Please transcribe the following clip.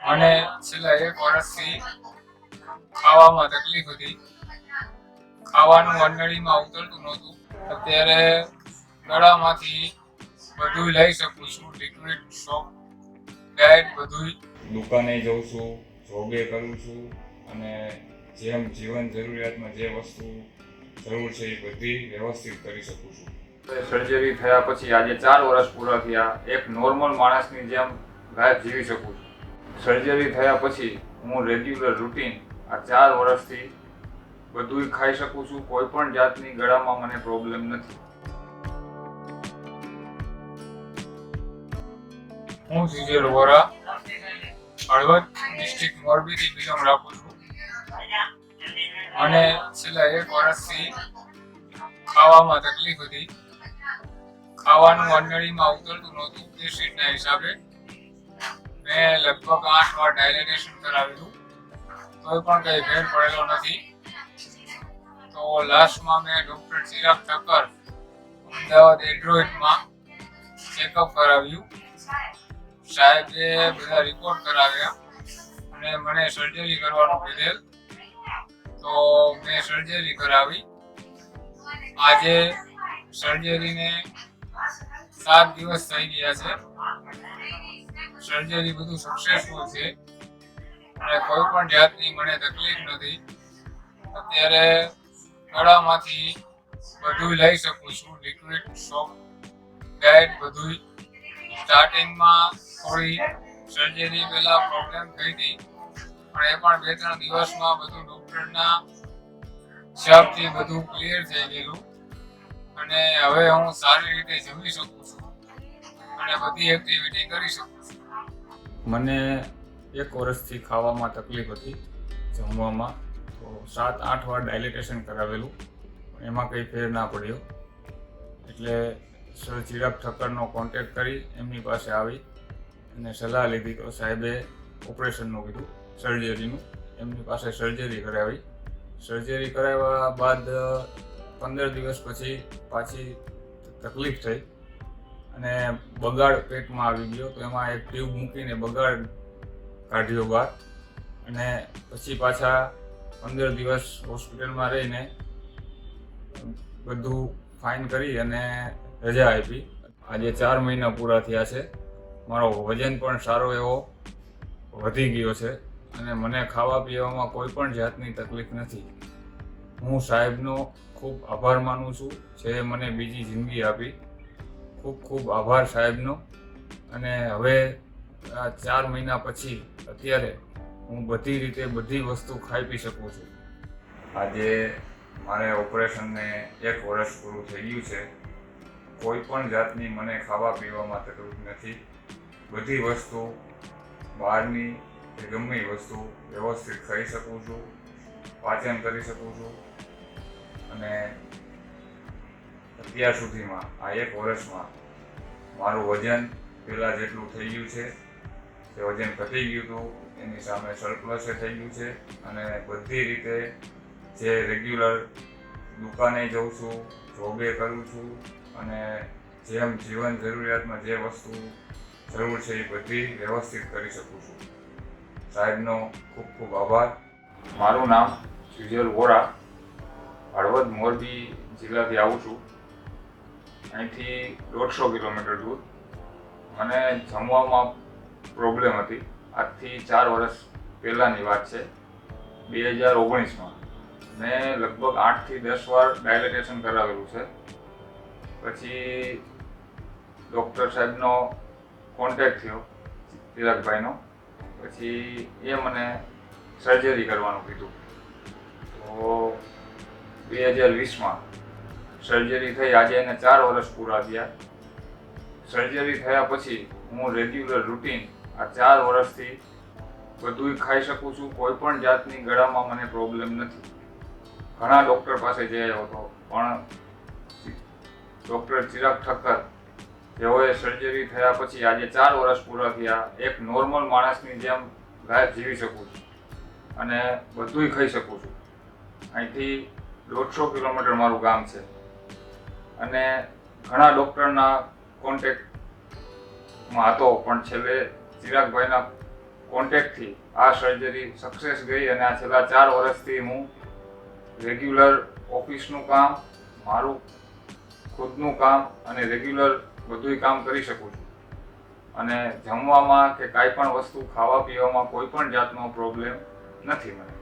મને છેલ્લા 1 વર્ષથી ખાવામાં તકલીફ હતી. ખાવાનું મંડળીમાં ઉતરતું નહોતું. અત્યારે ગળામાંથી બધું લઈ શકું છું, લિક્વિડ, સોપ, ડાયટ બધું. દુકાને જઉં છું, જોગે કરું છું અને જેમ જીવન જરૂરિયાતમાં જે વસ્તુ જરૂર છે એ બધી વ્યવસ્થિત કરી શકું છું. સર્જરી થયા પછી આજે 4 વર્ષ પૂરા થયા. એક નોર્મલ માણસની જેમ લાઈફ જીવી શકું છું. સર્જરી થયા પછી હું રેગ્યુલર રૂટીન આ 4 વર્ષથી બધું ખાઈ શકું છું. કોઈ પણ જાતની ગળામાં મને પ્રોબ્લેમ નથી. હું જીજેલ વોરા, હળવદ ડિસ્ટ્રિક્ટ મોરબીથી બિલોંગ રાખું છું. મને છેલ્લા 1 વર્ષથી ખાવામાં તકલીફ હતી. ખાવાનું મંડળીમાં ઉતરતું નહોતું એસિડના હિસાબે. મેં લગભગ 8 વાર ડાયલેટેશન કરાવેલું, તોય પણ કંઈ ફેર પડેલો નથી. તો લાસ્ટમાં મેં ડૉક્ટર ચિરાગ ઠક્કર અમદાવાદ એન્ડ્રોઇડમાં ચેકઅપ કરાવ્યું. સાહેબે બધા રિપોર્ટ કરાવ્યા અને મને સર્જરી કરવાનું કીધેલ. તો મેં સર્જરી કરાવી. આજે સર્જરીને 7 દિવસ થઈ ગયા છે. સર્જરી બધું સક્સેસફુલ છે અને કોઈ પણ જાતની મને તકલીફ નથી. અત્યારે ગળામાંથી બધું લઈ શકું છું, લિક્વિડ, સોપ, ડાયટ બધું. સ્ટાર્ટિંગમાં થોડી સર્જરી પહેલા પ્રોબ્લેમ થઈ હતી, પણ એ પણ 2-3 દિવસમાં બધું ડૉક્ટરના હિસાબથી બધું ક્લિયર થઈ ગયેલું અને હવે હું સારી રીતે જમી શકું છું અને બધી એક્ટિવિટી કરી શકું છું. મને 1 વર્ષથી ખાવામાં તકલીફ હતી, જમવામાં. તો 7-8 વાર ડાયલેટેશન કરાવેલું, એમાં કંઈ ફેર ના પડ્યો. એટલે સર ચિરાગ ઠક્કરનો કોન્ટેક્ટ કરી એમની પાસે આવી અને સલાહ લીધી. તો સાહેબે ઓપરેશનનું કીધું, સર્જરીનું. એમની પાસે સર્જરી કરાવી. સર્જરી કરાવ્યા બાદ 15 દિવસ પછી પાછી તકલીફ થઈ અને બગાડ પેટમાં આવી ગયો. તો એમાં એક ટ્યુબ મૂકીને બગાડ કાઢ્યો બહાર અને પછી પાછા 15 દિવસ હોસ્પિટલમાં રહીને બધું ફાઇન કરી અને રજા આપી. આજે 4 મહિના પૂરા થયા છે. મારો વજન પણ સારો એવો વધી ગયો છે અને મને ખાવા પીવામાં કોઈ પણ જાતની તકલીફ નથી. હું સાહેબનો ખૂબ આભાર માનું છું, જે મને બીજી જિંદગી આપી. ખૂબ ખૂબ આભાર સાહેબનો. અને હવે આ 4 મહિના પછી અત્યારે હું બધી રીતે બધી વસ્તુ ખાઈ પી શકું છું. આજે મારે ઓપરેશનને 1 વર્ષ પૂરું થઈ ગયું છે. કોઈ પણ જાતની મને ખાવા પીવામાં તકલીફ નથી. બધી વસ્તુ બહારની કે ગમે એ વસ્તુ વ્યવસ્થિત ખાઈ શકું છું, પાચન કરી શકું છું અને અત્યાર સુધીમાં આ 1 વર્ષમાં મારું વજન પહેલાં જેટલું થઈ ગયું છે, તે વજન ઘટી ગયું હતું, એની સામે સરપ્લસે થઈ ગયું છે અને બધી રીતે જે રેગ્યુલર દુકાને જઉં છું, જોગે કરું છું અને જેમ જીવન જરૂરિયાતમાં જે વસ્તુ જરૂર છે એ બધી વ્યવસ્થિત કરી શકું છું. સાહેબનો ખૂબ ખૂબ આભાર. મારું નામ જીજેલ વોરા, હળવદ મોરબી જિલ્લાથી આવું છું. અહીંથી 150 કિલોમીટર દૂર. મને જમવામાં પ્રોબ્લેમ હતી. આજથી 4 વર્ષ પહેલાંની વાત છે. 2019માં મેં લગભગ 8થી 10 વાર ડાયલેટેશન કરાવેલું છે. પછી ડૉક્ટર સાહેબનો કોન્ટેક્ટ થયો, ચિરાગભાઈનો. પછી એ મને સર્જરી કરવાનું કીધું. તો 2020માં સર્જરી થઈ. આજે એને 4 વર્ષ પૂરા થયા. સર્જરી થયા પછી હું રેગ્યુલર રૂટીન આ 4 વર્ષથી બધું ખાઈ શકું છું. કોઈ પણ જાતની ગળામાં મને પ્રોબ્લેમ નથી. ઘણા ડૉક્ટર પાસે જયો હતો, પણ ડૉક્ટર ચિરાગ ઠક્કર, જેઓએ સર્જરી થયા પછી આજે 4 વર્ષ પૂરા થયા. એક નોર્મલ માણસની જેમ લાઈફ જીવી શકું છું અને બધું ખાઈ શકું છું. અહીંથી 150 કિલોમીટર મારું ગામ છે અને ઘણા ડૉક્ટરના કોન્ટેક્ટમાં હતો, પણ છેલ્લે ચિરાગભાઈના કોન્ટેક્ટથી આ સર્જરી સક્સેસ ગઈ અને આ છેલ્લા 4 વર્ષથી હું રેગ્યુલર ઓફિસનું કામ, મારું ખુદનું કામ અને રેગ્યુલર બધુંય કામ કરી શકું છું. અને જમવામાં કે કાંઈ પણ વસ્તુ ખાવા પીવામાં કોઈ પણ જાતનો પ્રોબ્લેમ નથી મને.